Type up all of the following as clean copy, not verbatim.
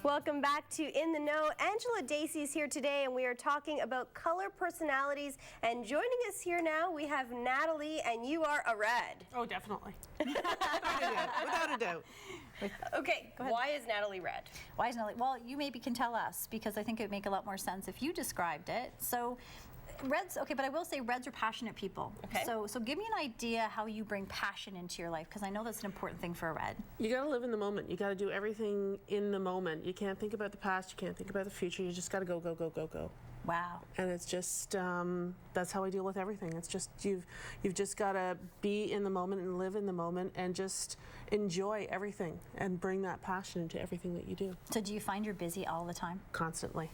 Welcome back to In the Know. Angela Dacey is here today, and we are talking about color personalities. And joining us here now, we have Natalie, and you are a red. Oh, definitely. Without a doubt. Okay, why is Natalie red? Why is Natalie? Well, you maybe can tell us, because I think it would make a lot more sense if you described it. So, reds, okay, but I will say reds are passionate people. Okay. So give me an idea how you bring passion into your life, because I know that's an important thing for a red. You got to live in the moment. You got to do everything in the moment. You can't think about the past. You can't think about the future. You just got to go, go, go, go, go. Wow. And it's just, that's how I deal with everything. It's just, you've just got to be in the moment and live in the moment and just enjoy everything and bring that passion into everything that you do. So do you find you're busy all the time? Constantly.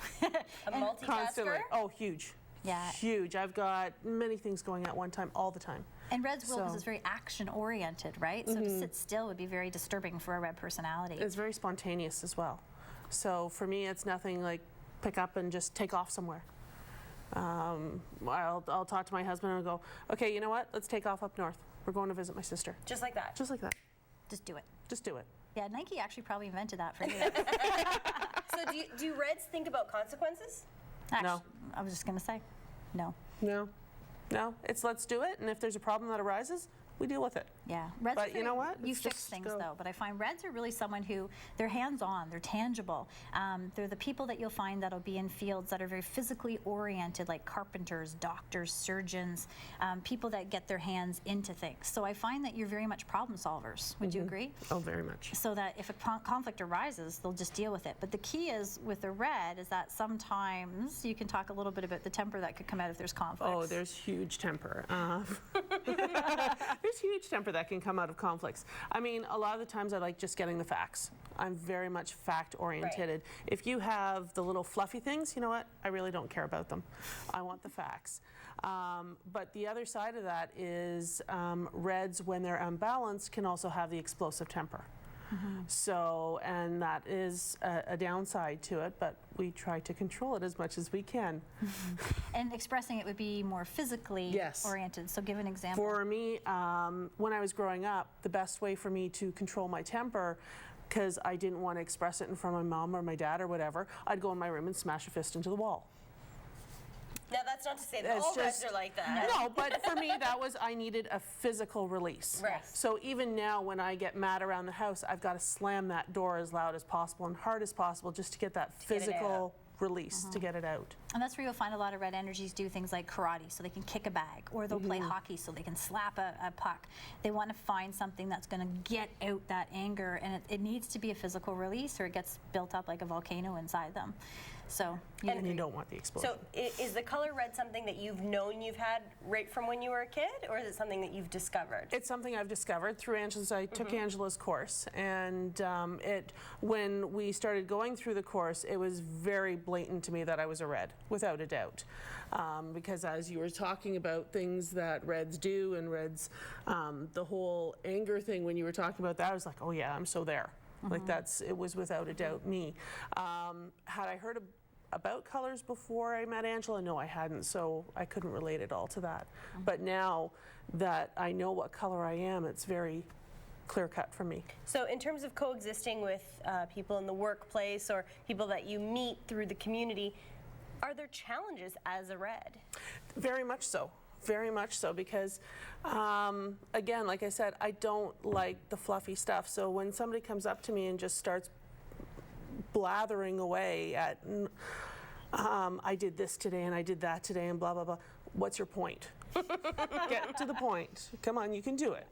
A multitasker? Constantly. Oh, huge. Yeah. Huge. I've got many things going at one time, all the time. And reds will, because it's very action-oriented, right? So to sit still would be very disturbing for a red personality. It's very spontaneous as well. So for me, it's nothing like pick up and just take off somewhere. I'll talk to my husband and I'll go, okay, you know what? Let's take off up north. We're going to visit my sister. Just like that? Just like that. Just do it. Just do it. Yeah, Nike actually probably invented that for you. So do reds think about consequences? Actually, No. I was just going to say, no. No. No. It's let's do it, and if there's a problem that arises, we deal with it. Yeah, reds But you know what? You It's fix just things go. though, but I find reds are really someone who, they're hands-on, they're tangible. They're the people that you'll find that'll be in fields that are very physically oriented, like carpenters, doctors, surgeons, people that get their hands into things. So I find that you're very much problem solvers. Would you agree? Oh, very much. So that if a conflict arises, they'll just deal with it. But the key is with the red is that sometimes you can talk a little bit about the temper that could come out if there's conflicts. Oh, there's huge temper. There's huge temper that can come out of conflicts. I mean, a lot of the times I like just getting the facts. I'm very much fact-oriented. Right. If you have the little fluffy things, you know what? I really don't care about them. I want the facts. But the other side of that is reds, when they're unbalanced, can also have the explosive temper. So, and that is a downside to it, but we try to control it as much as we can. And expressing it would be more physically Yes. oriented. So give an example. For me, when I was growing up, the best way for me to control my temper, because I didn't want to express it in front of my mom or my dad or whatever, I'd go in my room and smash a fist into the wall. Now, that's not to say that It's all reds just- are like that. No, but for me, that was, I needed a physical release. Right. So even now, when I get mad around the house, I've got to slam that door as loud as possible and hard as possible just to get that get it physical release, to get it out. And that's where you'll find a lot of red energies do things like karate, so they can kick a bag, or they'll play hockey, so they can slap a puck. They want to find something that's going to get out that anger, and it needs to be a physical release, or it gets built up like a volcano inside them. So And you don't want the explosion. So is the color red something that you've known you've had right from when you were a kid, or is it something that you've discovered? It's something I've discovered through Angela's. I took Angela's course, and when we started going through the course, it was very blatant to me that I was a red, without a doubt. Because as you were talking about things that reds do, and reds, the whole anger thing, when you were talking about that, I was like, oh yeah, I'm so there. Like it was without a doubt me. Had I heard about colors before I met Angela? No, I hadn't, so I couldn't relate it all to that. But now that I know what color I am, it's very clear cut for me. So in terms of coexisting with people in the workplace or people that you meet through the community, are there challenges as a red? Very much so. Very much so, because again, like I said, I don't like the fluffy stuff. So when somebody comes up to me and just starts blathering away at, I did this today and I did that today and blah, blah, blah. What's your point? Get to the point. Come on, you can do it.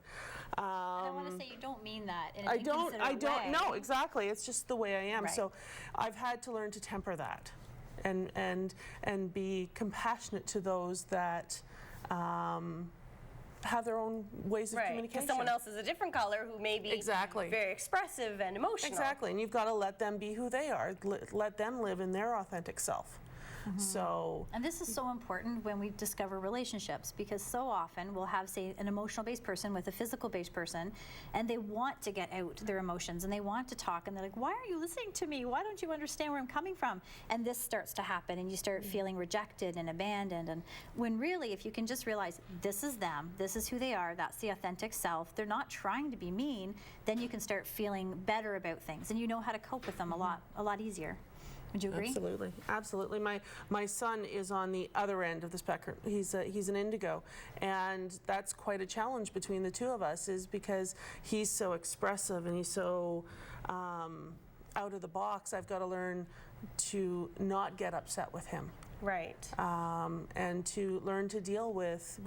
I want to say you don't mean that in an I don't, way. no, exactly. It's just the way I am. Right. So I've had to learn to temper that and be compassionate to those that have their own ways of communication. Because someone else is a different color who may be Exactly. very expressive and emotional. Exactly, and you've got to let them be who they are. Let them live in their authentic self. So, And this is so important when we discover relationships, because so often we'll have, say, an emotional-based person with a physical-based person, and they want to get out their emotions and they want to talk, and they're like, why are you listening to me? Why don't you understand where I'm coming from? And this starts to happen, and you start feeling rejected and abandoned. And when really, if you can just realize this is them, this is who they are, that's the authentic self, they're not trying to be mean, then you can start feeling better about things, and you know how to cope with them a lot easier. Would you agree? absolutely, absolutely. My son is on the other end of the spectrum. He's an indigo, and that's quite a challenge between the two of us, is because he's so expressive and he's so out of the box. I've got to learn to not get upset with him. Right. And to learn to deal with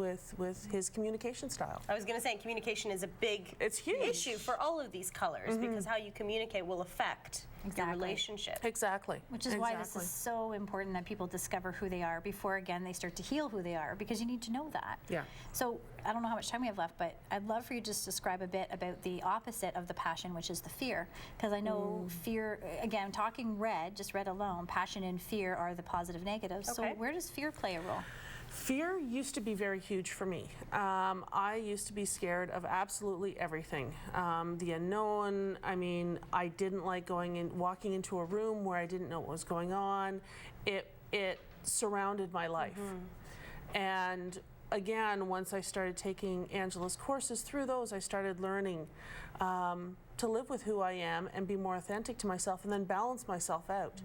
his communication style. I was going to say communication is a big It's huge. issue for all of these colors, because how you communicate will affect the Exactly. relationship. Exactly. Which is why this is so important that people discover who they are before, again, they start to heal who they are, because you need to know that. Yeah. So I don't know how much time we have left, but I'd love for you to just describe a bit about the opposite of the passion, which is the fear. Because I know fear, again, talking red, just red alone, passion and fear are the positive negatives. Okay. So where does fear play a role? Fear used to be very huge for me. I used to be scared of absolutely everything. The unknown, I mean, I didn't like walking into a room where I didn't know what was going on. It surrounded my life. And again, once I started taking Angela's courses, through those I started learning to live with who I am and be more authentic to myself, and then balance myself out.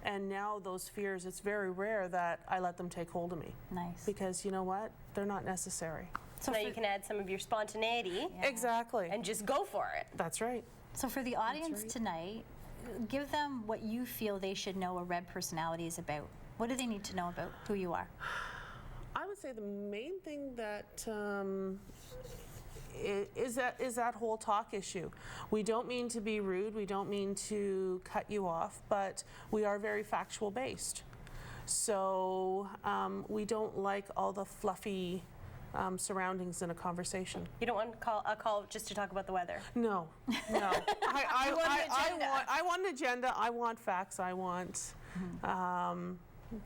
And now those fears, it's very rare that I let them take hold of me. Nice. Because you know what? They're not necessary. So now you can add some of your spontaneity Exactly. and just go for it. That's right. So for the audience right. tonight, give them what you feel they should know a red personality is about. What do they need to know about who you are? I would say the main thing that is that whole talk issue. We don't mean to be rude, we don't mean to cut you off, but we are very factual based. So we don't like all the fluffy surroundings in a conversation. You don't want a call just to talk about the weather. No, no. I want an agenda. want an agenda. I want facts. I want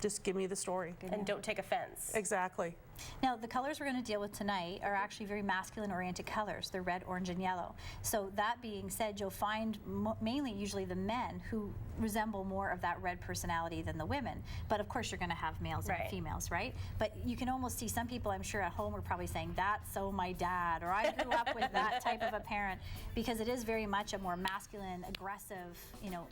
just give me the story. And don't take offense. Exactly. Now, the colors we're going to deal with tonight are actually very masculine-oriented colors. They're red, orange, and yellow. So that being said, you'll find mainly usually the men who resemble more of that red personality than the women. But of course, you're going to have males Right. and females, right? But you can almost see some people, I'm sure, at home are probably saying, that's so my dad, or I grew up with that type of a parent, because it is very much a more masculine, aggressive,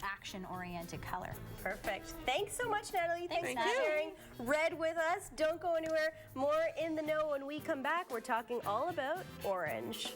action-oriented color. Perfect. Thanks so much, Natalie. Thanks Thank for you. sharing red with us. Don't go anywhere. More in the know when we come back. We're talking all about orange.